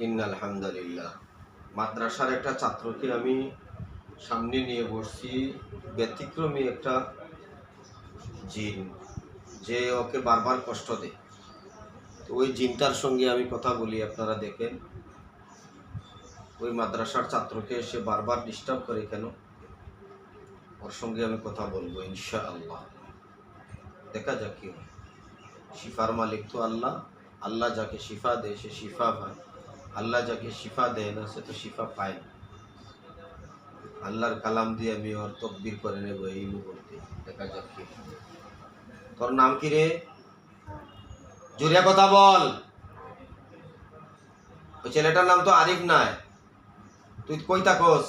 ইন্নাল হামদুলিল্লাহ। মাদ্রাসার একটা ছাত্রকে আমি সামনে নিয়ে বসছি, ব্যতিক্রমী একটা জিন, যে ওকে বারবার কষ্ট দেয়। তো ওই জিনটার সঙ্গে আমি কথা বলি, আপনারা দেখেন। ওই মাদ্রাসার ছাত্রকে সে বারবার ডিস্টার্ব করে কেন, ওর সঙ্গে আমি কথা বলবো ইনশাআল্লাহ। দেখা যাক কি হয়। শিফার মালিক তো আল্লাহ। আল্লাহ যাকে শিফা দেয় সে শিফা পায়, আল্লাহ যাকে শিফা দেয় না সে তো শিফা পায় না। আল্লাহর কালাম দিয়ে আমি ওর তকবির করে নেব এই মুহূর্তে। দেখা যাক কি। তোর নাম কি রে? জোরে কথা বল। ওই ছেলেটার নাম তো আরিফ নাই। তুই কই থাকস?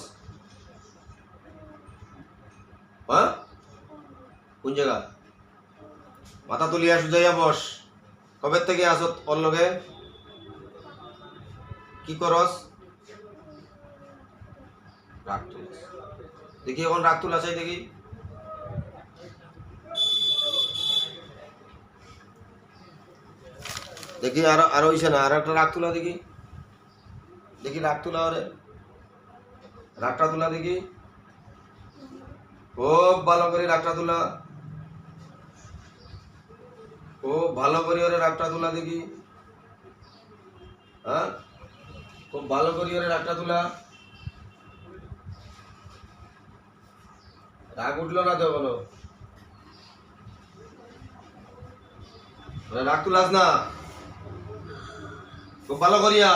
হ্যাঁ, কোন জায়গা? মাথা তুলিয়া সুজাইয়া বস। কবে থেকে আসত ওর লগে? কি করস? রাগ তুলাস দেখি, এখন রাগ তুলা চাই দেখি। দেখি আরো হইছে না, আর একটা রাগ তুলা দেখি। দেখি রাগ তুলা, ওরে রাগটা তুলা দেখি। খুব ভালো করে রাগটা তুলা, খুব ভালো করে ওরে রাগটা তুলা দেখি। হ্যাঁ, খুব ভালো করে ওরে রাগটা তুলা। রাগ উঠলো না তো বলো? রাগ তুলাস না, খুব ভালো করিয়া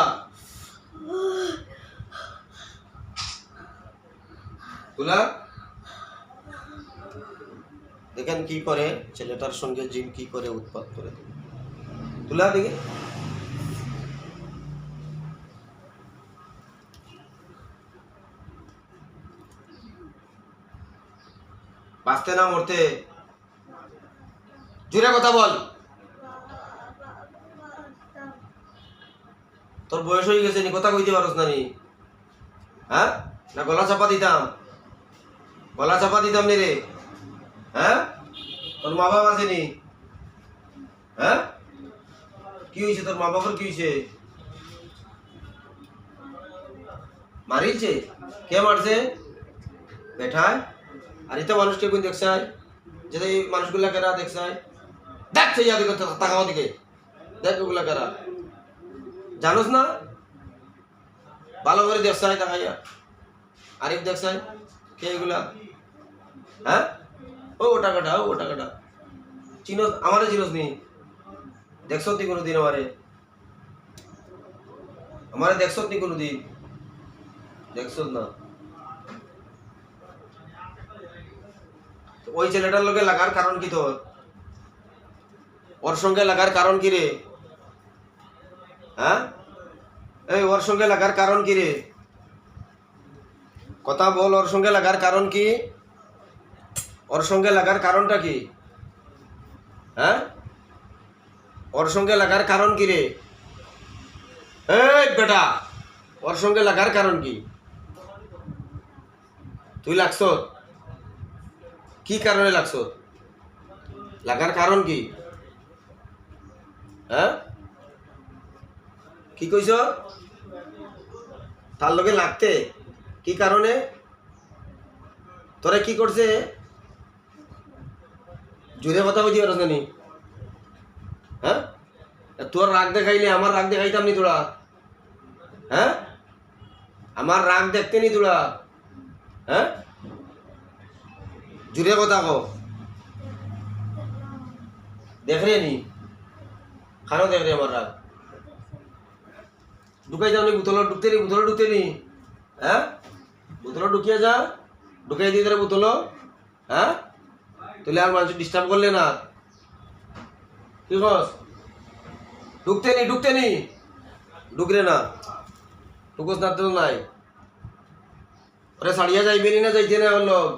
তুলা। দেখেন কি করে ছেলেটার সঙ্গে জিন, কি করে উৎপাত করে। তুলা দেখি। বাঁচতে না মরতে? জোরে কথা বল। তোর বয়স হয়ে গেছে নি, কথা কইতে পারস না নি? হ্যাঁ, না গলা চাপা দিতাম? গলা চাপা দিতাম নি রে? হ্যাঁ, তোর মা বাবা আছে নি? হ্যাঁ, কি হয়েছে তোর মা বাবার? কি হয়েছে? মারিছে? কে মারছে? বেঠায়। আর এটা মানুষকে কোন দেখছায়, যে এই মানুষগুলা কেরা দেখছায়? দেখছে ইয়া দিকে, তাকাও দিকে, দেখ ওগুলা কেরা। জানোস না? ভালো করে দেখছায়, তাকাইয়া। আরিফ দেখছায়? কে এগুলা? হ্যাঁ, ও টাকাটা, ও টাকাটা চিনোস? আমারে চিনোস নি? দেখছ নি কোনোদিন আমারে? আমারে দেখছ নি কোনোদিন? দেখছ না? ওই ছেলেটার লগে লাগার কারণ কি তোর? ওর সঙ্গে লাগার কারণ কি রে? হ্যাঁ, এই ওর সঙ্গে লাগার কারণ কি রে? কথা বল। ওর সঙ্গে লাগার কারণ কি? ওর সঙ্গে লাগার কারণটা কি? হ্যাঁ, ওর সঙ্গে লাগার কারণ কি রে? এই বেটা, ওর সঙ্গে লাগার কারণ কি? তুই লাগছ? কি কারণে লাগছ? লাগার কারণ কি? হ্যাঁ, কি কইছ? তার লগে লাগতে কি কারণে? তোরা কি করছে? জোরে কথা কইতে পারছ না নি? হ্যাঁ, তোর রাগ দেখাইলে আমার রাগ দেখাইতাম নি তোরা? হ্যাঁ, আমার রাগ দেখতে নি তোরা? হ্যাঁ, জোরে কথা কো। দেখ রে নি, খানো দেখ রে আমার রাগ। ঢুকাই যাও নি বোতল? ঢুকতে নি, বোতল ঢুকতে নি? হ্যাঁ, বোতল ঢুকিয়ে যা, ঢুকাই দিয়ে তোরা বোতল। হ্যাঁ, তাহলে আর মানুষ ডিস্টার্ব করলে না? কি কস? ঢুকতে নি, ঢুকতে নি? ঢুকরে না, ঢুকস না তো নাই। ওরে সারিয়া যাইবে নি না যাইতে না? আমার লোক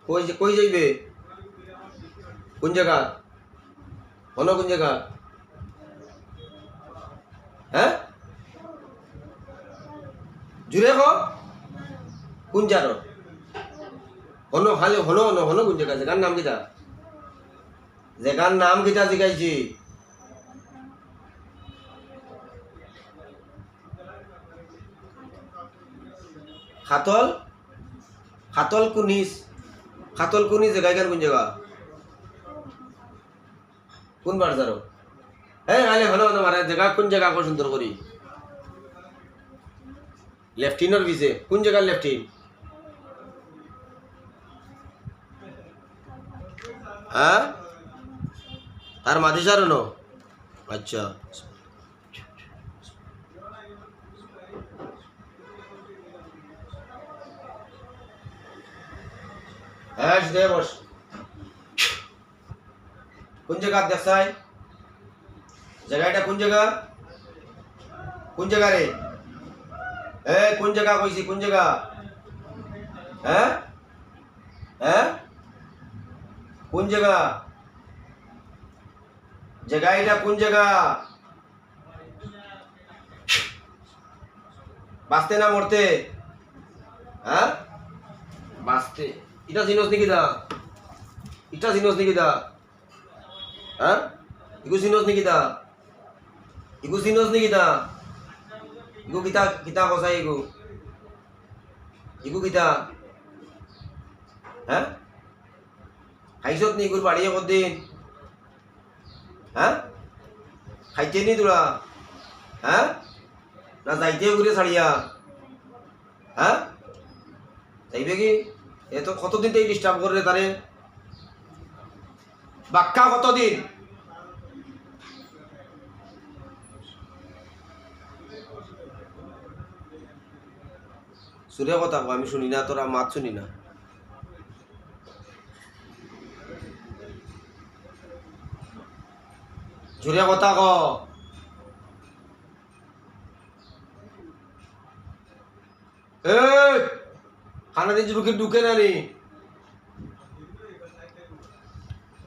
কই, কই যাইবে? কোন জায়গা? অন্য কোন জায়গা? হ্যাঁ, জুড়ে হ। কোন জানো? হনো খালি হনো, হনো হনো কোন জায়গা? জায়গার নাম কিটা? জায়গার নাম কিটা জিগাইছি? খাতল খাতল কুনিস জায়গায় কোন জায়গা কোন বাজারো এই আলে ভালো তোমার জায়গা কোন জায়গা কো সুন্দর করি লেফটিনের ভিজে কোন জায়গার লেফটিন হ্যাঁ তার মাদিসার নো আচ্ছা হ্যাঁ দে বস কোন জায়গা দেখাই জায়গাটা কোন জায়গা রে কোন জায়গা কইছি কোন জায়গা হ্যাঁ হ্যাঁ কোন জায়গা জায়গাটা কোন জায়গা বাঁচতে না মরতে হ্যাঁ বাঁচতে এটা জিনিস নাকি দা এটা জিনিস নাকি দা হ্যাঁ ইগু জিনিস নাকি দা ইগু জিনিস নাকি দা ইগু কিতা কিতা কসাই ইগু কিতা হ্যাঁ খাইছত নি ইগুর বাড়িয়ে কদিন হ্যাঁ খাইতে নি তোরা হ্যাঁ না যাইতে ঘুরে ছাড়িয়া হ্যাঁ যাইবে কি এত কতদিন তাই ডিস্টার্ব করে তারে বাক্কা কতদিন সুরে কথা কো আমি শুনি না তোরা মাত শুনি না জোরে কথা ক খানা দিন ঢুকে না নি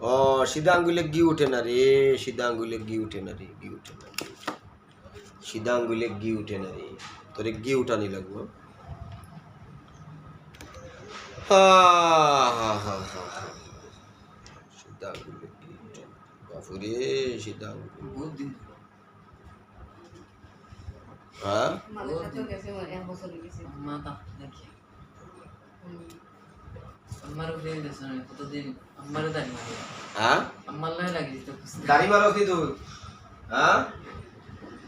ও সিধা আঙ্গুলে গি উঠে না রে সিধা আঙ্গুলে গি উঠে না রে সিধা আঙ্গুলে গি উঠে না রে তোরে গি উঠানি লাগবো সিধা আঙ্গুলে গি উঠে বাপুরে সিধা আঙ্গুলে হ্যাঁ দাড়ি মারস নি তুই হ্যাঁ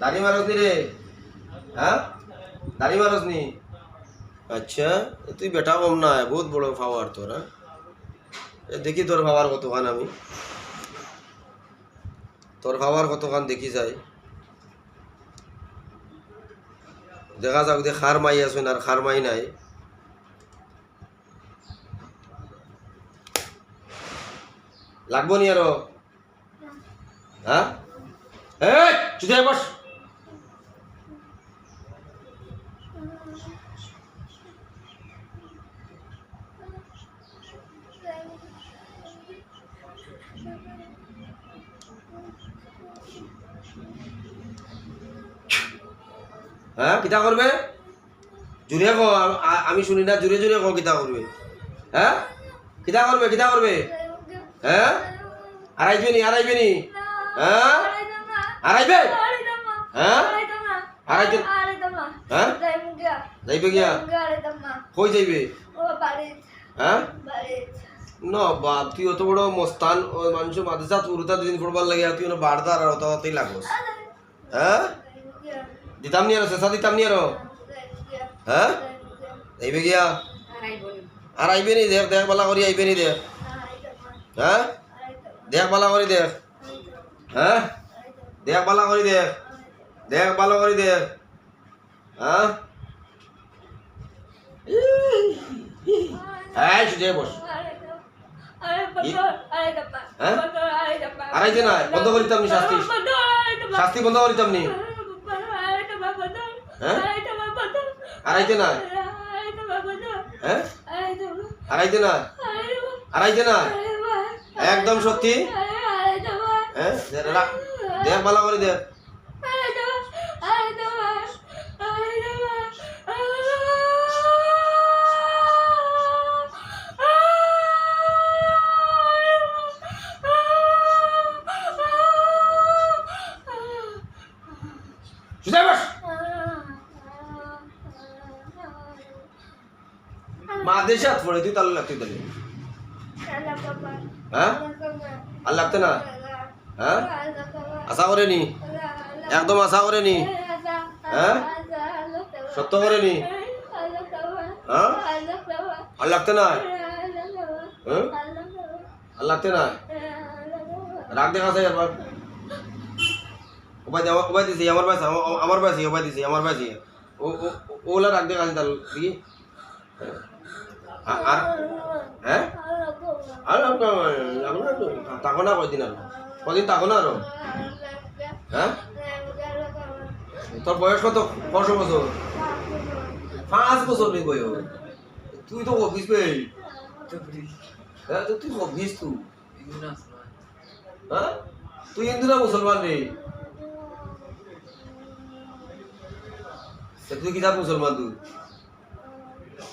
দাড়ি মারস নি রে হ্যাঁ দাড়ি মারস নি আচ্ছা তুই বেটা কম না বহুত বড় পাওয়ার তোর হ্যাঁ দেখি তোর পাওয়ার কতখান আমি তোর পাওয়ার কতখান দেখি যাই দেখা যাক যে খার মাই আসুন আর খার মাই নাই লাগবো নি আরো হ্যাঁ চুদে বস হ্যাঁ কিতা করবে জুড়ে কো আমি শুনি না জুড়ে জুড়ে কো কিতা করবে হ্যাঁ কিতা করবে হ্যাঁ আড়াইবে নি হ্যাঁ আড়াইবে হ্যাঁ আড়াইতে হ্যাঁ যাইবে গিয়া কই যাইবে হ্যাঁ না বাপ তুই অত বড় মস্তান মানুষ মাদ্রাসা উরুতা দিন পড়বার লাগে তুই বারদার আর অতই লাগোস হ্যাঁ দিতাম নি আর শেষা দিতাম নি আর হ্যাঁ যাইবে গিয়া আর আইবে নি দেখ বালা করি আইবে নি দেখ হ্যাঁ দেখ বালা করি দেখ হ্যাঁ দেখ বালা করি দেখ হ্যাঁ সুজে বস আড়াইতে না বন্ধ করিতাম নি শাস্তি বন্ধ করিতাম নি হ্যাঁ আড়াইতে না হ্যাঁ আড়াইতে না একদম সত্যি হ্যাঁ দেখ ভালো করে দেখ মা দেশে হাত পড়ে তুই তাহলে লাগতে তাহলে হ্যাঁ আর লাগতে না হ্যাঁ আশা করে নি একদম আশা করে নি হ্যাঁ সত্য করে নি হ্যাঁ আর লাগতে না হ্যাঁ আর লাগতে না রাগ দেখা যায় একবার উপায় দিছি আমার পাশে উপায় দিছি আমার পাশে ওলা রাগ দেখা আছে তার কি আর হ্যাঁ আর তাকো না কদিন আর কদিন তাকো না আরো হ্যাঁ তোর বয়স কত 5 বছর 5 বছর নেই বয়স তুই তো অফিস পেয়ে হ্যাঁ তুই অফিস তুই হ্যাঁ তুই হিন্দু না মুসলমান রে তুই কি জাত মুসলমান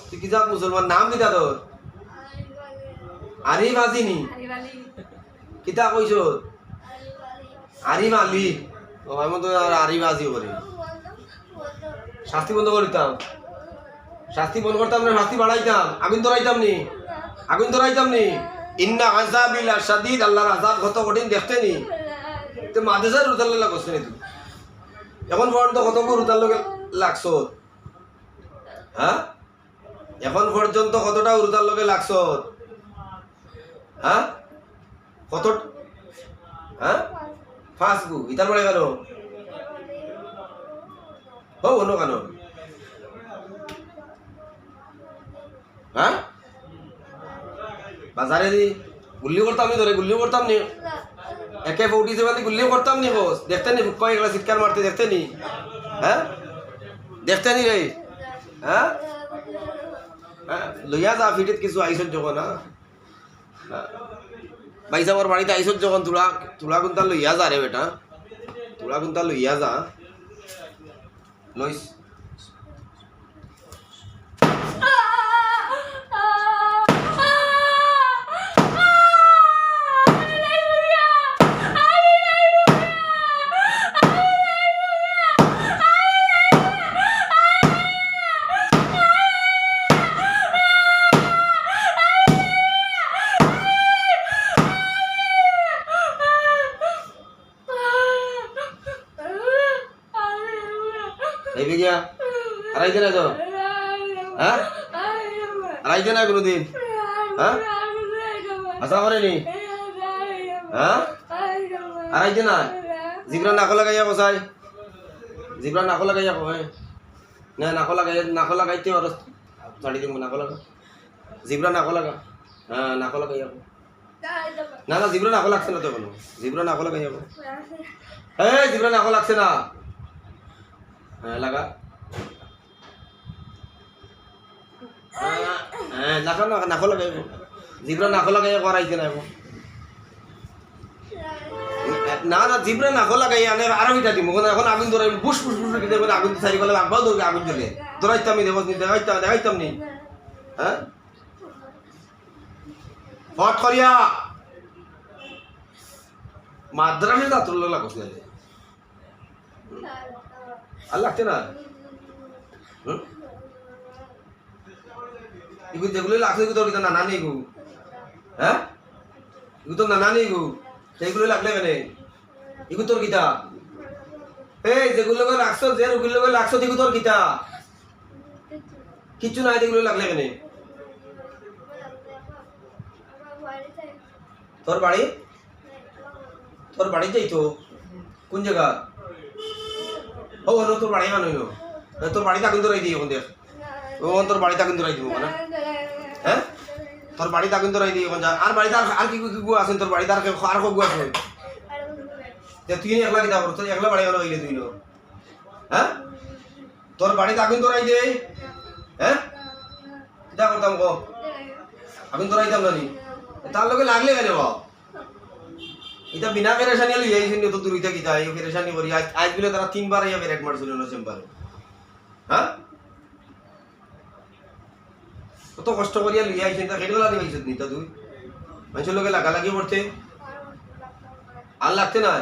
তুই কি জাত মুসলমান নাম কিতা তোর আরিফ আজিনি কিতা কইছ আরিফ আলী ও আমি তো আরিফ আজি করে শাস্তি বন্ধ করিতাম শাস্তি বন্ধ করতাম না শাস্তি বাড়াইতাম আগুন ধরাইতাম নি ইন্না আযাবিল শাদীদ আল্লাহর আযাব কত কঠিন দেখতে নি তো মাদ্রাসার রুতাল্লাহ করছিস তুই এখন পর্যন্ত কত রুতাল্লাহ লাগছ হ্যাঁ এখন পর্যন্ত কতটা উরুতার লগে লাগছ হ্যাঁ কত হ্যাঁ ফাঁস গু ইতার পরে কেন হো অন্য কেন হ্যাঁ বাজারে দি গুল্লি করতাম নি ধরে গুল্লি করতাম নি একে ফৌটিছে মানে গুল্লি করতাম নি বস দেখতে নি কয় এগুলা চিৎকার মারতে দেখতে নি হ্যাঁ দেখতে নি রে হ্যাঁ লইয়া যা ফিটিত কিছু আইসত যখন বাইসাবর বাড়িতে আইসত যখন তুলা কুন্তাল লইয়া যা রে বেটা তুলা কুন্তাল লইয়া যা লইস আড়াইতে না তো হ্যাঁ আড়াইতে না কোনোদিন হ্যাঁ আশা করেনি হ্যাঁ আড়াইতে না জিবরা নাকো লাগাইয়া কসাই জিবরা নাকো লাগাইয়া কয় না নাকো লাগাইতে আর ছাড়ি দিব নাকো লাগা জিবরা নাকো লাগা হ্যাঁ নাকো লাগাইয়া না না জিবরা নাকো লাগছে না তো কোনো জিবরা নাকো লাগাইয়া এই জিবরা নাকো লাগছে না হ্যাঁ লাগা নাকো লাগাইব জিবরা নাকো লাগাইয়া করাইতে না না না জিবরা নাকো লাগাই আনে আরো কিটা দিব এখন আগুন ধরাই বুস বুস বুস কিটা করে আগুন সারি গেলে আমরাও ধরবে আগুন জ্বলে ধরাইতাম নি দেখাইতাম নি হ্যাঁ ফট করিয়া মাদ্রাসে দাতুল্লাহ লাগছ না আর লাগছে না ইগু যেগুলো লাগছে ইগু তোর নানা নেই গু হ্যাঁ ইগু তোর নানা নেই গু সেইগুলো লাগলে কেন ইগু তোর গীতা এই যেগুলো লাগছ যে রুগীর লোক লাগছ ইগু তোর গীতা কিচ্ছু নাই যেগুলো লাগলে কেন তোর বাড়ি যাইতো কোন জায়গা ও তোর বাড়ি মানুষ তোর বাড়িতে আগুন ধরাই দিই এখন দেখ ও তোর বাড়িতে আগুন ধরাই দিব না হ্যাঁ তোর বাড়িতে আগুন ধরাই দিই এখন যা আর বাড়িতে আর কি গু আছেন তোর বাড়িতে আর গু আছে তুই একলা কিনা তোর একলা বাড়ি গেল হইলে তুই হ্যাঁ তোর বাড়িতে আগুন ধরাই দে হ্যাঁ কিটা করতাম গো আগুন ধরাইতাম না নি তার লগে লাগলে কেন এটা বিনা পেরেশানি লই আইছেন তো দূর হইতা কিতা এই পেরেশানি করি আজ বিলে তারা 3 বার আইয়া ব্রেক মারছিল না চেম্বারে হ্যাঁ কত কষ্ট করিয়া লই আইছেন তা কেডলা নি আইছত নি তা তুই মানুষের লগে লাগি করতে আর লাগতে না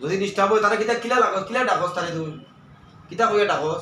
যদি ডিস্টার্ব হয় তারা কিতা কিলা ডাকস তারে তুই কিতা কইয়া ডাকস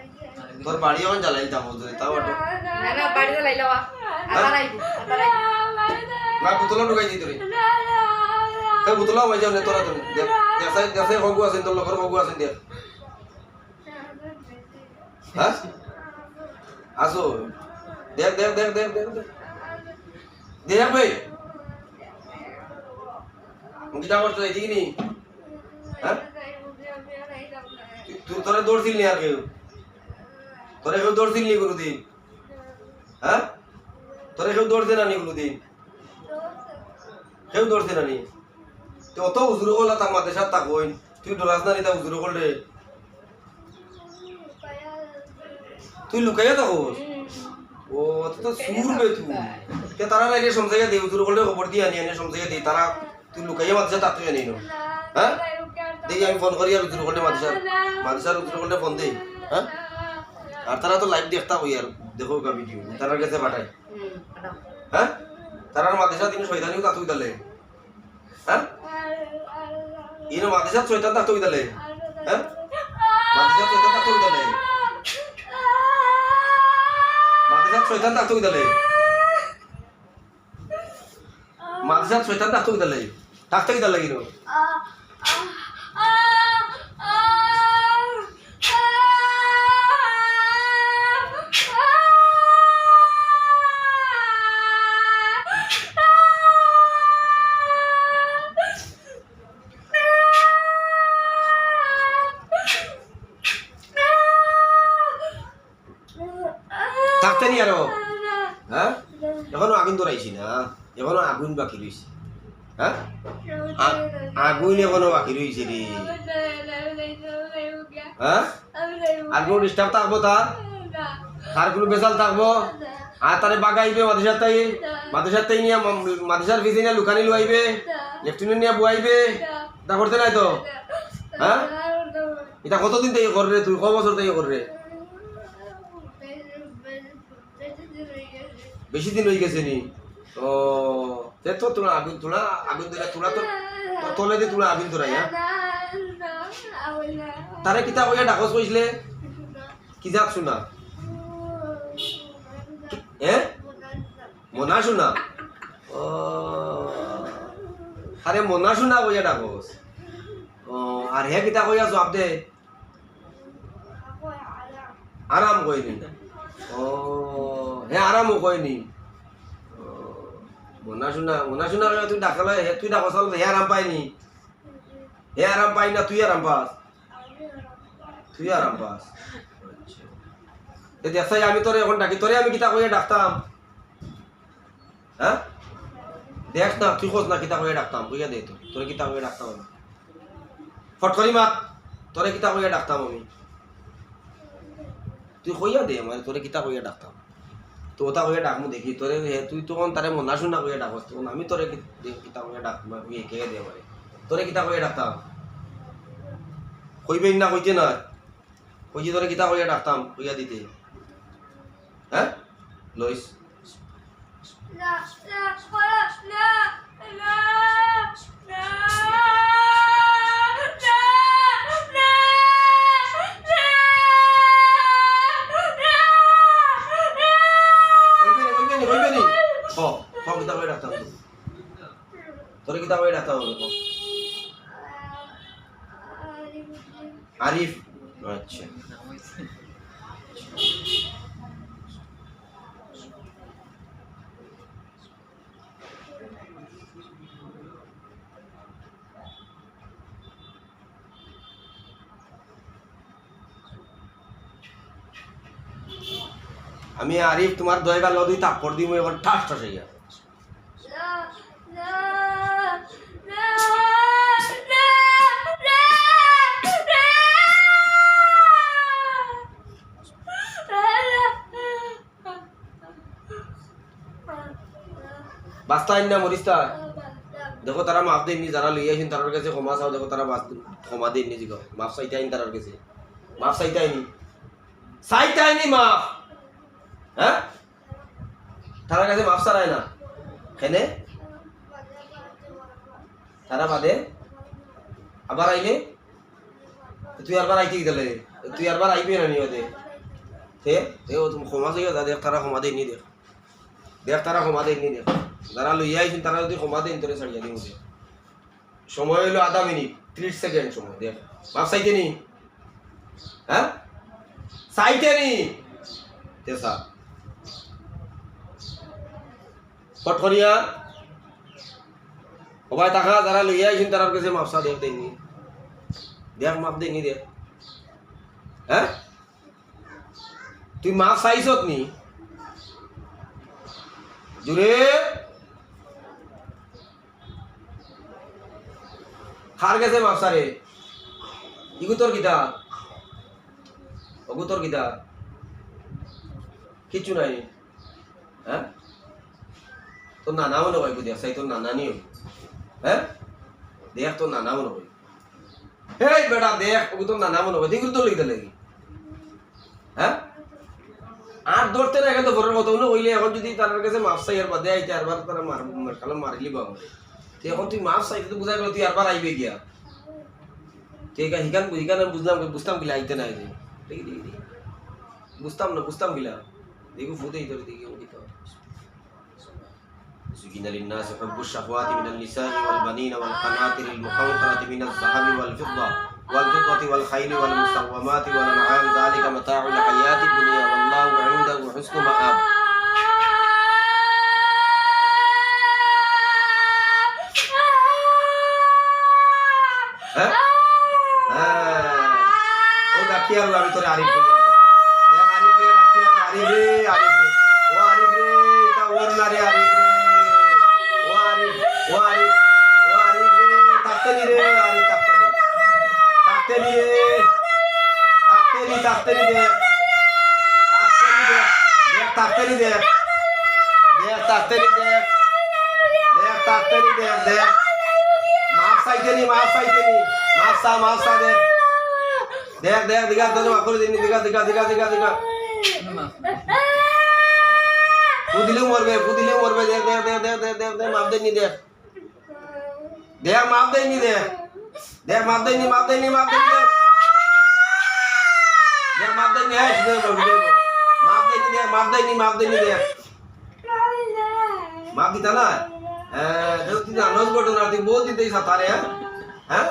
তোর বাড়ি এখন জ্বালাই যাবো যদি তাও একটু না না বাড়িতে লাইলো আবার আইবো আবার আইবো না বোতলা ঢুকাই দিই তোরে তাই বোতলা হয়ে যাও নে তোরা তুমি দেখ দেখাই দেখাই হগু আছেন তোর লোকের হগু আছেন দেখ হ্যাঁ আসো দেখ দেখ দেখ দেখ দেখ দেখ দেখ ভাই মুখিটা করতো এদিকে নি হ্যাঁ তুই তোরা দৌড়ছিল নি আর কেউ তোরা কেউ দৌড়ছিল নি কোনোদিন হ্যাঁ তোরা কেউ দৌড়ছে না নি কোনোদিন কেউ দৌড়ছে না নি তো অত উজুর করলা তার মাঝে সাথে থাকবই তুই ডরাস না নি তা উজুর করলে তুই লুকাইয়া থাকোস ও তো সুরবে তুই কে তারা লাগে সমজাইয়া দে উজুর করলে খবর দিয়ে আনি আনি সমজাইয়া দে তারা তুই লুকাইয়া মাঝে সাথে থাকতে জানি না হ্যাঁ দেখি আমি ফোন করি আর উজুর করলে মাদ্রাসার উজুর করলে ফোন দেই হ্যাঁ আর তারা তো লাইভ দেখতা হই আর দেখো কা ভিডিও তারার কাছে পাঠাই হ্যাঁ তারার মাদ্রাসা দিন শয়তানিও তাতুই দালে হ্যাঁ ইনো মাদ্রাসা শয়তান তাতুই দালে হ্যাঁ মাদ্রাসা শয়তান তাতুই দালে মাদ্রাসা শয়তান তাতুই দালে মাদ্রাসা শয়তান তাতুই দালে তাকতেই দালে ইনো থাকতে নি আরো হ্যাঁ এখনো আগুন ধরাইছি না এখনো আগুন বাকি রয়েছে হ্যাঁ আগুন এখনো বাকি রয়েছে রে হ্যাঁ আর কোনো ডিস্টার্ব থাকবো তার কোনো বেসাল থাকবো আর তারে বাগাইবে মাদ্রাসার তাই নিয়ে মাদ্রাসার ফিসে নিয়ে লুকানি লুয়াইবে লেফটেন্যান্ট নিয়ে বুয়াইবে তা করতে নাই তো হ্যাঁ এটা কতদিন থেকে করবে তুই ক বছর থেকে করবে বেশি দিন হয়ে গেছে নি ও তো তোলা আগুন ধরে তোলা তো তোলে দিয়ে তোলা আগুন ধরাই হ্যাঁ তারে কিতা কইয়া ডাকস কইছিলে কি যাক শুনা মনা শুনা ও আরে মনা শুনা কইয়া ডাকস ও আর হে কিতা কইয়া জবাব দে আরাম কইনি ও হে আরামও কইনি মনা শুনা তুই ডাকলে তুই ডাকস হে আরাম পাইনি হে আরাম পাই না তুই আরাম পাস দেখছাই আমি তোরে এখন ডাকি তোরে আমি কিতা কইয়া ডাকতাম হ্যাঁ দেখ না তুই খোঁজ না কিতা কইয়া ডাকতাম কইয়া দে তো তোরে কিতা কইয়া ডাকতাম আমি ফট করি মাত তোরে কিতা কইয়া ডাকতাম আমি তুই কইয়া দে মানে তোরে কিতা কইয়া ডাকতাম তো ওটা কইয়া ডাকমু দেখি তোরে তুই তখন তারে মনা শুনা কইয়া ডাকস তখন আমি তোরে কিতা কইয়া ডাকতাম কইয়া কে দে মানে তোরে কিতা কইয়া ডাকতাম কইবেন না কইতে না কইছি তোরে কিতা কইয়া ডাকতাম কইয়া দিতে হ্যাঁ লইস কিতা কইয়া ডাকতাম তোরে কিতা কইয়া ডাকতাম আরিফ আচ্ছা আমি আরিফ তোমার দয়গা লদুই তাপড় দিমু এখন ঠাস ঠাস হইয়া বাস্তা না মরিস্তা দেখো তারা মাফ দেননি যারা লইয়া আসেন তার কাছে ক্ষমা চাও দেখো তারা ক্ষমা দেননি জিগো মাফ চাইতে আইন তার কাছে মাফ চাইতে আইনি মাফ হ্যাঁ তার কাছে মাফ চারায় না কেনে তারা বাদে আবার আইলে তুই আরবার আইতে গেলে তুই আরবার আইবি না নিয়ে তে ও তুমি ক্ষমা চাইয়া যা দেখ তারা ক্ষমা দেয়নি দেখ দেখ তারা ক্ষমা দেয়নি দেখ যারা লইয়া আইছেন তারা যদি ক্ষমা দেন তোরে ছাড়িয়া দিন দেখ সময় হইলো 0.5 মিনিট 30 সেকেন্ড সময় দেখ মাপ চাইতে নি হ্যাঁ চাইতে নি তে সা পটকরিয়া সবাই টাকা যারা লইয়া আইছেন তারার কাছে মাপসা দেখ দেয়নি দেখ মাপ দেয়নি দেখ হ্যাঁ তুই মাপ চাইছত নি জুড়ে হার গেছে মাপসারে ইগুতর গীতা অগুতর গীতা কিচ্ছু নাই হ্যাঁ তোর নানা মনে হয় দেখ চাই তোর নানা নিও হ্যাঁ দেখ তোর নানা মনে হয় এই বেটা দেখ ওকে তোর নানা মনে হয় দেখুন তোর লিখতে লাগি হ্যাঁ আর ধরতে না এখন তো ভোরের মতো হইলে এখন যদি তার কাছে মাপ চাই আর বাদে আইতে আরবার তারা কালাম মারিলি বা এখন তুই মাপ চাইতে তো বুঝাই গেল তুই আরবার আইবে গিয়া ঠিক আছে হিকান বুঝতাম গিলা আইতে না আইতে দেখি দেখি দেখি বুঝতাম গিলা দেখি ফুটেই তোর দেখি زين للناس حب الشهوات من النساء والبنين والقناطر المقنطرة من الذهب والفضة والخيل والمسومات والأنعام ذلك متاع الحياة الدنيا والله عنده حسن مآب ও ডাকি আর আমি তোরে আরিফ কই দেখ আরিফ রে ডাকি আর আরিফ রে ও আরিফ রে এটা ওর না রে আরিফ রে ও আরিফ রে তাকতেনি রে আরিফ তাকতেনি রে তাকতেনি দে তাকতেনি দে মাপ চাইতেনি মাপ চা দেখ দিগা তো মাপ করে দিনি দিগা ফুদিলেও মরবে দেখ মাপ দেনি দেখ মাপ দেনি দেখ মাপ দেনি মাপ দেনি মাপ দিতা না তুই জানোস ঘটনা তুই বহুত দিতেই সাঁতারে হ্যাঁ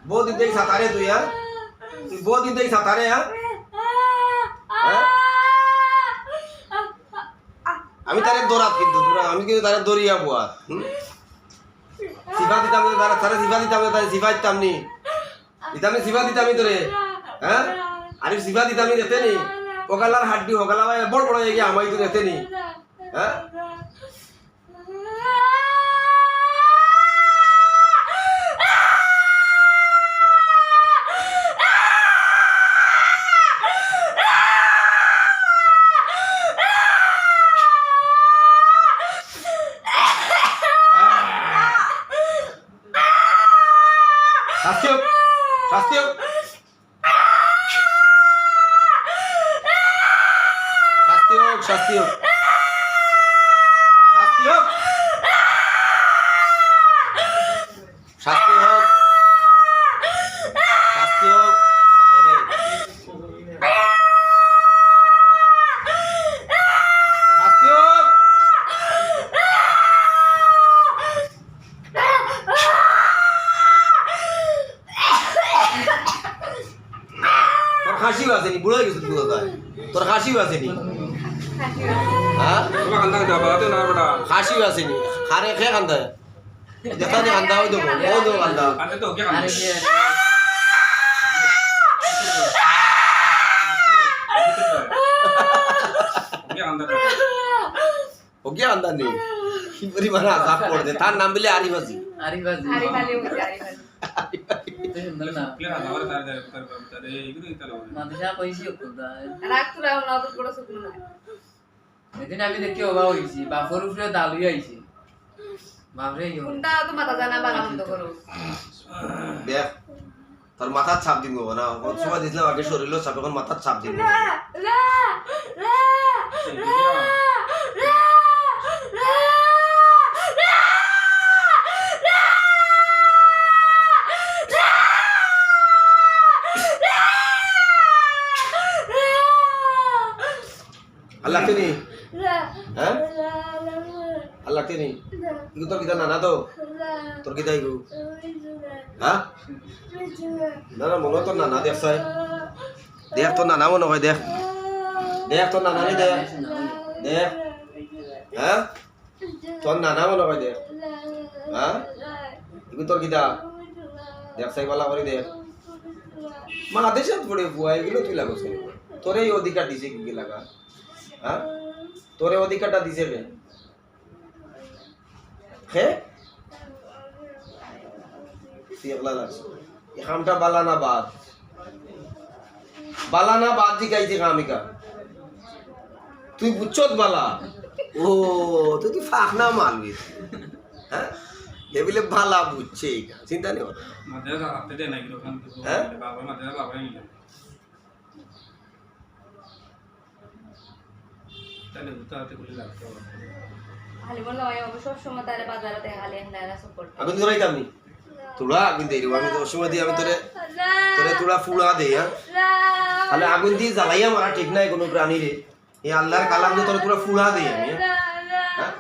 বহুত দিতেই সাঁতারে তুই বহুত দিতেই সাঁতারে আমি তারে দৌড়াত কিন্তু আমি কিন্তু তারে দৌড়িয়া বোয়াত সিফা দিতাম তারা সিফা দিতাম তারে সিফা দিতাম নি সিফা দিতামি তোরে হ্যাঁ আরে সিফা দিতামি দেখতে নি ওগালার হাড্ডি ওগালা বড় বড় হয়ে গিয়ে আমাই তো দেখতে নি হ্যাঁ শাস্তি হোক তোর হাসিও আসেনি বুড়ো হয়ে গেছে তোর হাসিও আসেনি হাসিও আসেনি খারে খেয়ে কান্দা দেখা নি কান্দা ওই দেবো ও দেবো কান্দা ওকে কান্দা নেই কি পরিমাণে আঘাত পড়ছে তার নাম বলে আরিফাজি এদিন আমি দেখি অবাক হয়েছি বাপর উপরে দাল হয়ে আইছি বাপরে দেখ তোর মাথার ছাপ দিব না সময় দিয়েছিলাম আগে শরীরও ছাপ এখন মাথার ছাপ দিব আল্লাহ কে নি হ্যাঁ আল্লাহ কে নি ইগু তোর কিতা নানা তো তোর কিতা ইগু হ্যাঁ না না মনে হয় তোর নানা দেখ চাই দেখ তোর নানা মনে হয় দেখ দেখ তোর নানা নি দেখ দেখ হ্যাঁ তোর নানা মনে হয় দেখ হ্যাঁ ইগু তোর কিতা দেখ চাই বলা করে দেখ মা দেশে পড়ে বুয়া এগুলো তুই লাগছ তোর এই অধিকার দিছে কি লাগা হ্যাঁ তোর অধিকারটা দিছে কে হে সিগলা লাগছ এখানটা বালানা বাদ দিকাইছে কামিকা তুই বুঝছত বালা ও তুই ফাঁক না মানবি হ্যাঁ লেবিলে বালা বুঝছে এইটা চিন্তা নেই হ্যাঁ হালিমর লয় সব সময় তারে বাজারে দেখা খালি না সাপোর্ট আমি তোরাই কামনি তোরা আগুন দেই আমি তো সময় দিয়ে আমি তোরে তোরা ফুলা দেই হ্যাঁ তাহলে আগুন দিয়ে জ্বালাইয়া মারা ঠিক নাই কোনো প্রাণী রে এই আল্লাহর কালাম দিয়ে তোরা ফুলা দেই আমি হ্যাঁ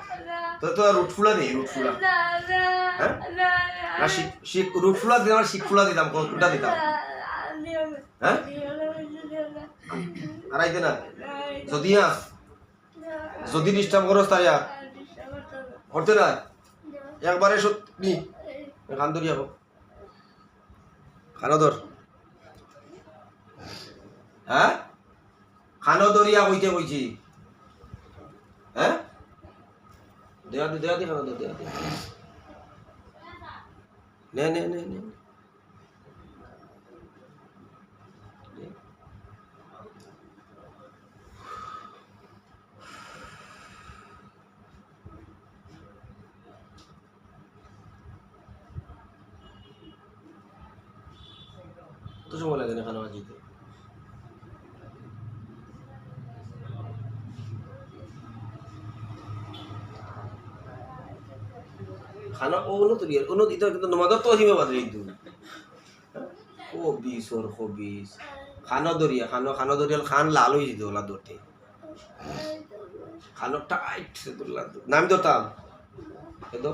তোরা রুট ফুলা দেই রুট ফুলা হ্যাঁ না শিখ রুট ফুলা দিতাম আর শিখ ফুলা দিতাম কোনটা দিতাম হ্যাঁ আর আইতে না যদি ডিস্টার্ব করস তাই করতে না একবারে সত্যি খান ধরি যাবো খানো ধর হ্যাঁ খানো ধরিয়া কইতে কইছি হ্যাঁ দেয়া দি খানো ধর দেয়া দি নে তো সময় লাগে না খানা বাজিতে খানা ওগুলো তো রিয়াল ওগুলো দিতে কিন্তু নমাদার তো হিমে বাদ রেই তুই ও বিশ ওর খবিস খানো দরিয়াল খান লাল হয়ে যেত ওলা ধরতে খানো টাইট নাম ধরতাম এতো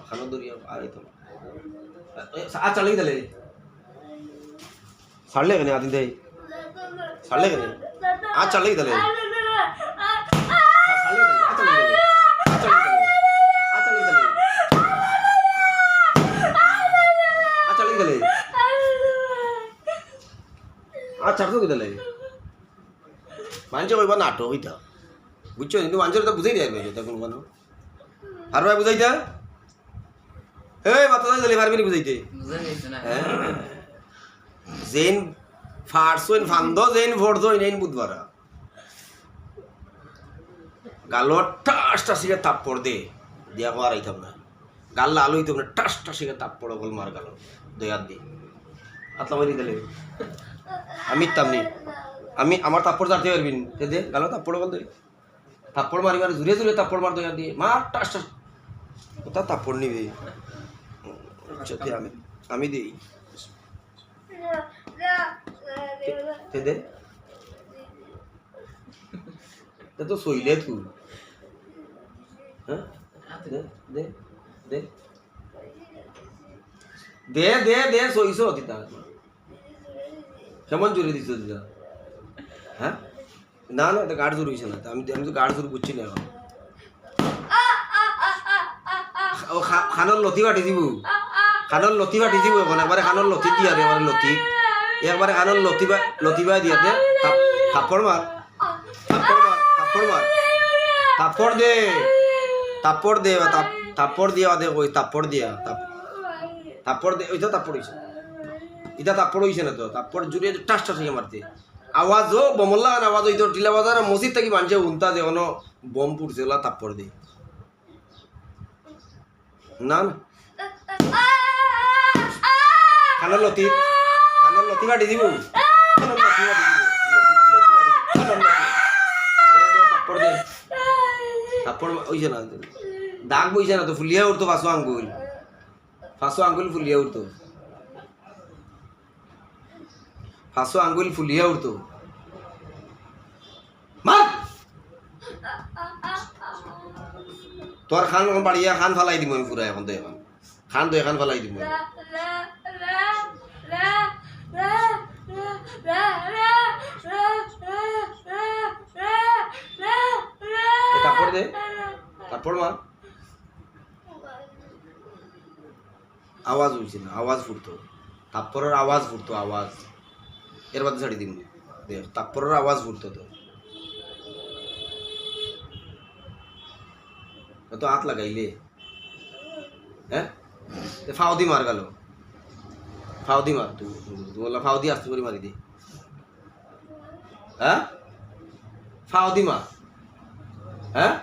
খানো দরিয়া আর তো आज चल गई साढ़े कने आदि दे साढ़े कने आज चल गई दले आज चढ़ तो दले मानছে কইবা নাটক হইতা বুঝছো কিন্তু মানছে তো বুঝাই দেবে এটা কোন কোন আর ভাই বুঝাইতা এই মাথা দিলে পারবি না বুঝাইতে জেন ফারসোন ফান্দো জেন ফোরদো ইনাইন বুধবারা গালত টাস টাসিকে তাপড় দে দিয়া আর আইতাম না গাল্লা আলো হইতাম না টাস টাসিকে তাপড় বল মার গাল দয়াত দি আতলা মারি দিলে আমি তামনি আমি আমার তাপড় জানতে পারবিন দে গালো তাপড় বল দে তাপড় মারিবার জুরে জুরে তাপড় মার দয়াত দি মার টাস টাস ওটা তাপড় নিবি আমি দিই দে তো সইলে তুই হ্যাঁ দে দে দে দে দে দে সইছ দিতা কেমন জোরে দিছ দিতা হ্যাঁ না না এটা গাড় জোর হইছে না আমি তো গাড় জোর বুঝছি না এখন ও খানোর লতি বাটি দিব খানোর লতি বাটি দিব এখন একবারে খানোর লতি দিয়া দে একবারে লতি একবারে খানোর লতি বাই দিয়া দে থাপ্পড় মার থাপ্পড় দে থাপ্পড় দিয়া দে কই থাপ্পড় দিয়া থাপ্পড় দে ওইটা থাপ্পড় হইছে এটা থাপ্পড় হইছে না তো থাপ্পড় জুড়ে টাস টাস হয়ে মারতে আওয়াজও বমল্লা আওয়াজ হইতো টিলা বাজার মসজিদ থেকে মানুষে উনতা যে কোনো বম পুড়ছে ওলা থাপ্পড় দে না না খানোর লতি বাটি দিব থাপ্পড় হইছে না দাগ বইছে না তো ফুলিয়া উঠতো পাঁচশো আঙ্গুল ফুলিয়া উঠতো মার তোর খান বাড়িয়া খান ফালাই দিব আমি পুরা এখন তো এখন খান তো এখন ফালাই দিব তারপর দে তারপর মার আওয়াজ হয়েছে না আওয়াজ ফুটতো তারপরের আওয়াজ ফুটতো আওয়াজ এর বাদে ছাড়ি দিন দেখ তারপরের আওয়াজ ফুটতো তো হাত লাগাইলে হ্যাঁ ফাউদি মার গেল ফাউদি মার তুই বললা ফাউদি আসতে করে মারি দি হ্যাঁ ফাউদি মার হ্যাঁ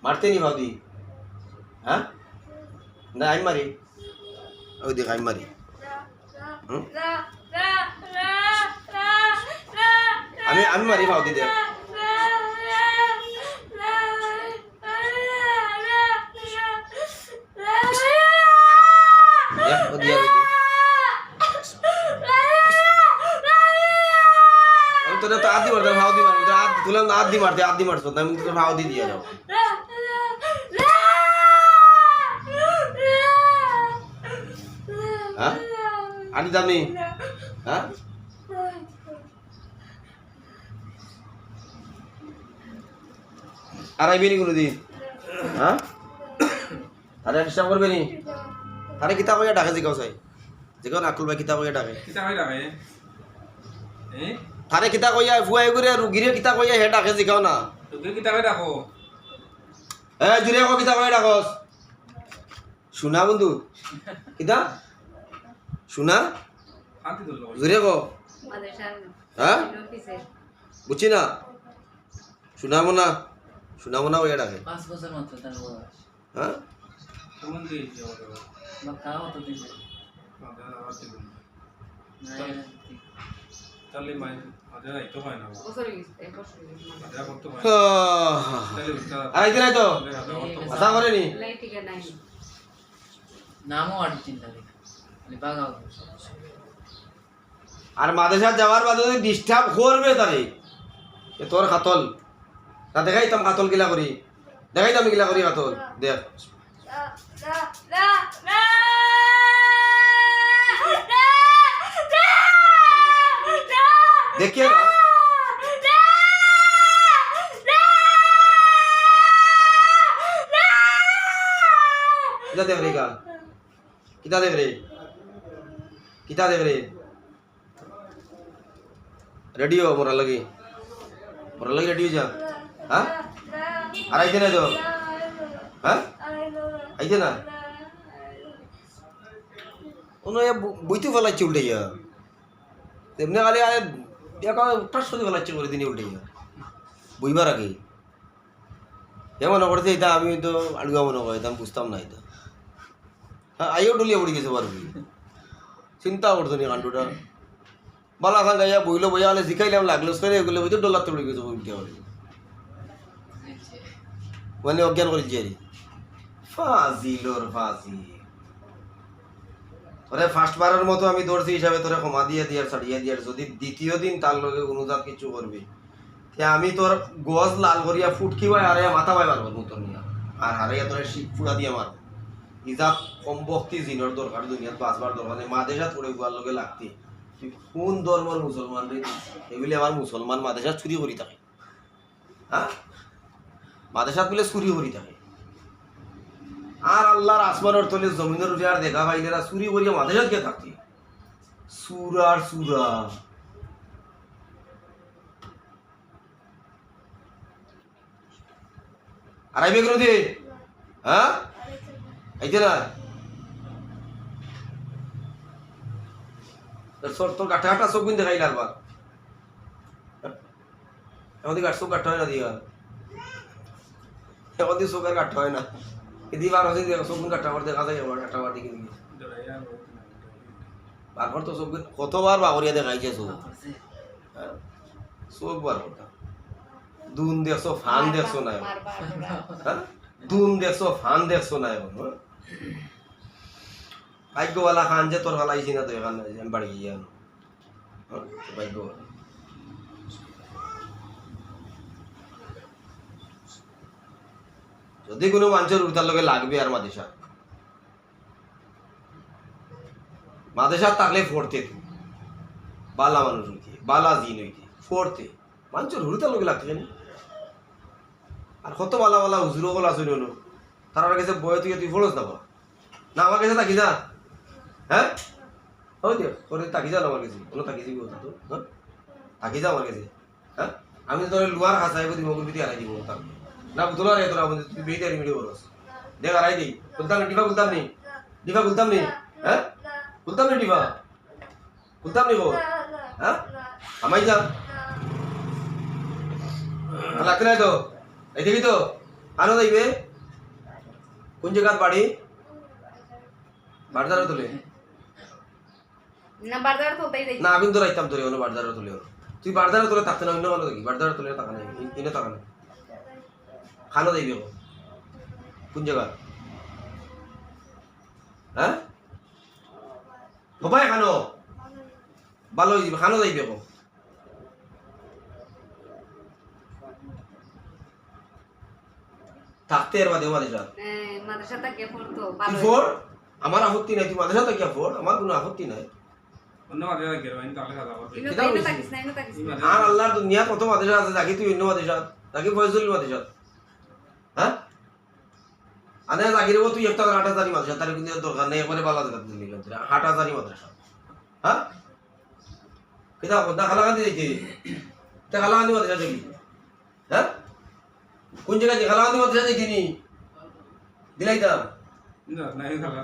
মারতে নি ফাউদি হ্যাঁ না আমি মারি ওই দেখ আমি মারি আমি মারি ফাউদি দেখ তোরা তো আদি মারতে ফাউদি মারতে তুলে আদি মারছো আমি তো ফাউদি দিয়ে যাও হ্যাঁ আনি দামি হ্যাঁ আর আইবি নি কোনোদিন হ্যাঁ আরে ডিস্টার্ব করবে নি আরে কিতাব হইয়া ডাকে জিগাও চাই জিগাও না আকুল ভাই কিতাব হইয়া ডাকে তারে কিতা কইয়া ফুয়াই করে রুগীরে কিতা কইয়া হে ডাকে জিগাও না রুগীর কিতা কই ডাকো জুড়ে কো কিতা কইয়া ডাকস শুনা বন্ধু কিতা শুনা শান্তি ধরলো জুড়ে কো মাদ্রাসার হ্যাঁ অফিসে বুঝছি না শুনাবো না ওইয়া ডাকে 5 বছর মাত্র তার বয়স হ্যাঁ কেমন দিয়েছি বা খাওয়া হতো দিছে তাহলে মাই আদা আইতো হয় না বছর গেছে 1 বছর গেছে আদা করতে হয় আর আইতে নাই তো আশা করেনি লাই ঠিক নাই নামও আড়ি চিন্তা করি মানে বাগাও আর মাদ্রাসা যাওয়ার বাদে ডিস্টার্ব করবে তারে তোর খাতল তা দেখাইতাম খাতল গিলা করি দেখাইতাম গিলা করি খাতল দেখ দেখিয়ে না কিতা দেব রে গা কিতা দেব রে রেডিও মোরা লাগি রেডিও যা হ্যাঁ আর আইতে না তো হ্যাঁ আইতে না ওনো বইতে ফেলাচ্ছে উল্টাইয়া তেমনি খালি উঠার সঙ্গে ফেলাচ্ছে করে দিনে উল্টাইয়া বইবার আগে এমন করতে এটা আমি তো আলুয়া মনে করে আমি বুঝতাম না এটা হ্যাঁ আইও ডলিয়া পড়ে গেছে পারবি চিন্তা করতো নি কাণ্ডটা বালা খান গাইয়া বইলো বইয়া হলে শিখাইলাম লাগলো করে এগুলো বইতে ডলার পড়ে গেছে উল্টে হলে মানে অজ্ঞান করে যে ফাজিলর ফাজিল তোরে ফার্স্ট বারের মতো আমি দৌড়ছি হিসাবে তোরে ক্ষমা দিয়ে দিয়ার ছাড়িয়ে দিয়ার যদি দ্বিতীয় দিন তার লগে অনুজাত কিছু করবি আমি তোর গজ লাল করিয়া ফুটকি ভাই হারাইয়া মাথা ভাই মারবো নতুন নিয়া আর হারাইয়া তোরে শিখ ফুড়া দিয়ে মারব ইজাত কম বক্তি জিনের দরকার দুনিয়াত বাঁচবার দরকার নেই মাদেশা তোরে গুয়ার লগে লাগতি তুই কোন ধর্মের মুসলমান রে এগুলি আমার মুসলমান মাদেশা চুরি করি থাকে হ্যাঁ মাদেশাত বলে চুরি করি থাকে আর আল্লাহর আসমানের তলে জমিনের উঠে আর দেখা পাইলেরা চুরি করিয়া মাদেশাত গিয়ে থাকতি সুরার সুরা আর আইবে কেন দিয়ে হ্যাঁ আইতে না তোর কাঠা কাঠা চোখ বিন দেখাই লালবার এমন গাছ চোখ কাঠা হয় না দিয়া এমন দিয়ে চোখ আর কাঠা হয় না দিবার হচ্ছে চোখ কাঠা আমার দেখা যায় আমার কাঠা দিকে দিকে বারবার তো চোখ কতবার বাগরিয়া দেখাইছে চোখ চোখ বার কথা দুন দেখছো ফান দেখছো না দুন দেখছো ফান দেখছো না এখন ভাগ্যওয়ালা খান যে তোর হালাইছি না তো এখানে বাড়ি গিয়ে ভাগ্যওয়ালা যদি কোনো মানুষের উল্টার লগে লাগবে আর মাদেশা থাকলে ফোরতে বালা মানুষ হইতে বালা জিন হইতে ফোরতে মানুষের উল্টার লগে লাগতে জানি আর কত বালা বালা হুজুরও বলা শুনি হলো তার কাছে বয়ে তুই ফোরস না আমার কাছে থাকি যা হ্যাঁ ওই দিও তোর থাকি যা আমার কাছে কোনো থাকি যাবি ওটা তো হ্যাঁ থাকি যা আমার কাছে হ্যাঁ আমি তোর লুয়ার খাসাই দিব মগুর ভিতরে হারাই দিব তার না বুঝলো রে তোরা বন্ধু তুই বেইতে রিমিডি করস দেখ হারাই দিই বলতাম ডিফা বলতাম নি হ্যাঁ বলতাম নি ডিফা বলতাম নি গো হ্যাঁ আমাই যা লাগতে নাই তো এই দেখি তো আনো যাইবে কোন জায়গার বাড়ি বারদারে তুলে না বারদার তো তাই দেই না আমি তো রাইতাম তোরে অন্য বারদারে তুলে তুই বারদারে তুলে থাকতে না অন্য কোনো দেখি বারদারে তুলে টাকা নাই ইনে টাকা নাই খানো যাইবে কোন জায়গা হ্যাঁ বাবাই খানো ভালো হইবে খানো যাইবে থাকতে এর বাদে মাদ্রাসা মাদ্রাসাটা কে পড়তো তুই ভালো ফোর আমার আপত্তি নাই তুই মাদ্রাসা থেকে ফোর আমার কোনো আপত্তি নাই অন্য মাঝে গেরো আমি তাহলে খাওয়া দাওয়া ইনো তাই না তাকিস না ইনো তাকিস না আর আল্লাহর দুনিয়া কত মাদ্রাসা আছে যাকে তুই অন্য মাদ্রাসা যাকে ফয়জুল মাদ্রাসা হ্যাঁ আনে জাগিরে তুই একটা ৮০০০ মাদ্রাসা তার কিন্তু দরকার নেই একবারে বালা জায়গা দিলি ৮০০০ মাদ্রাসা হ্যাঁ কিতা বন্ধা খালা গান্ধী দেখি তা খালা গান্ধী মাদ্রাসা দেখি হ্যাঁ কোন জায়গায় খালা গান্ধী মাদ্রাসা দেখিনি দিলাই দাম না নাই খাওয়া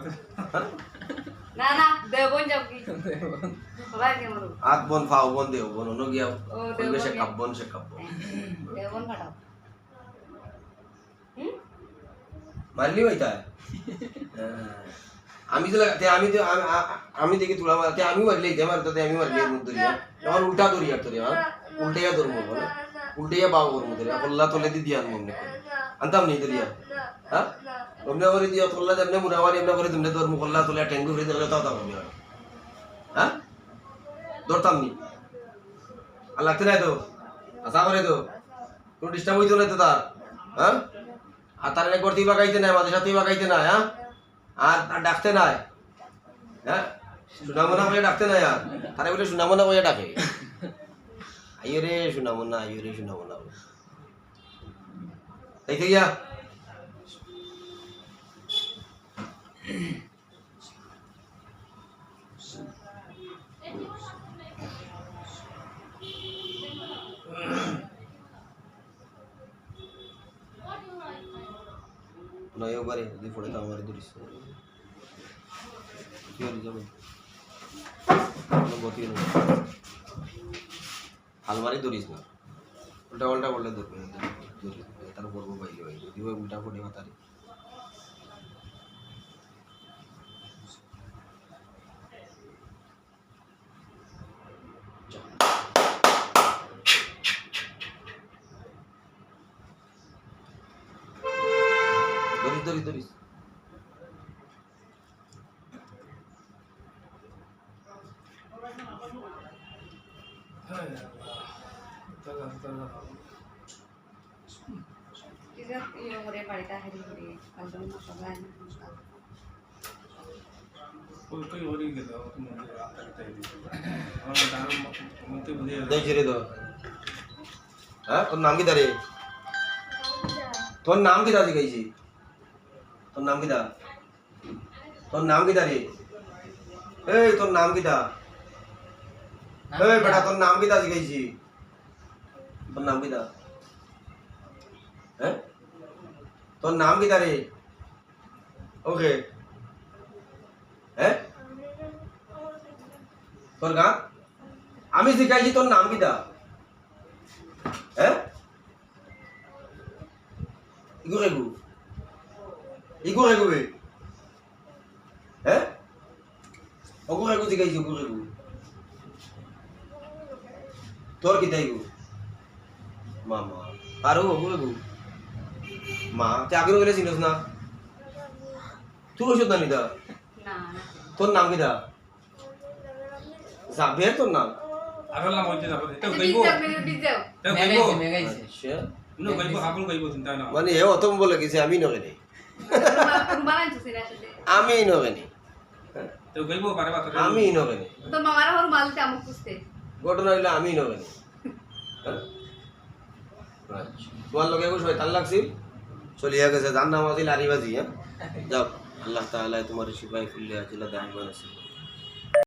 না না দেবন যাও কি সবাই কে মরু আত বন ফাও বন দেও বন অন্য গিয়া ও কইবে সে দেবন কাব্বন সে কাব্বন দেবন ফাটাও মারলি হইতা আমি তো আমি দেখি তুলা মারতে আমি মারলি দে মারতে আমি মারলি মুখ ধরিয়া তখন উল্টা ধরি আর তোরে হ্যাঁ উল্টাইয়া ধরবো বলে উল্টাইয়া বাও করবো ধরে আল্লাহ তোলে দি দিয়া মনে করে আনতাম নি ধরিয়া হ্যাঁ ওমনে করে দিয়া তোল্লা যেমনে মুরাওয়ারি এমনে করে তুমি ধরমু আল্লাহ তোলে টেঙ্গু ফিরে দিলে তাও তাও হ্যাঁ ধরতাম নি আর লাগতে নাই তো আশা করে তো কোনো ডিস্টার্ব হইতো না তো তার হ্যাঁ আর তার একবার তুই বাগাইতে নাই আমাদের সাথে বাগাইতে নাই হ্যাঁ আর ডাকতে নাই হ্যাঁ সুনামনা বলে ডাকতে নাই আর তারা বলে সুনামনা বলে ডাকে আইও রে সুনামনা তাই থেকে যা নয় বারে যদি পড়ে তো আমার দূরিস কি হল যাবে গতি নেই আলমারি দূরিস না উল্টা উল্টা বললে ধরবে তার করবো বাইলে ভাই যদি ওই উল্টা পড়ে তারি ধরিস Kita yung ore parita hari hari kalau mau sebelah ni. कोई कोई और ही गया तो मुझे आता रहता है और दारू मुझे मुझे दे चिरे दो हाँ তোর নাম কি দারে তোর নাম কি দাদি গাইছি তোর নাম কি দা রে এই তোর নাম কি দা এই বেটা তোর নাম কি দা গাইছি তোর নাম কি দা হ্যাঁ তোর নাম কি দা রে ওকে হ্যাঁ তোর গান আমি শিখাইছি তোর নাম কি দা হ্যাঁ ইগো রেগু বে হ্যাঁ ওগো রেগু শিখাইছি ওগো রেগু তোর কি তাই গো মামা আর ওগো রেগু মা তে আগে গেলে চিনস না তুই ওষুধ না নিদা না না তোর নাম কি দা যাবে তোর নাম আগলা মইতে যাবে তো Bisa, কইবো bisa. তো কইবো মেগাইছে আচ্ছা নো গাইব আপন গাইব চিন্তা না মানে এ অতম বলে গেছে আমি নগেনি রুমাল আনছিস না সাথে আমি নগেনি তো গাইব পারে বাত আমি নগেনি তোর মামারা রুমাল দিতে আমুক খুঁজতে ঘটনা হইলে আমি নগেনি তোমার লগে শয়তান লাগছিল চলিয়া গেছে যার নাম আছিল আরিবাজি হ্যাঁ যাও আল্লাহ তাআলা তোমার সিপাহী খুললে আজিলা দান বানাইছিল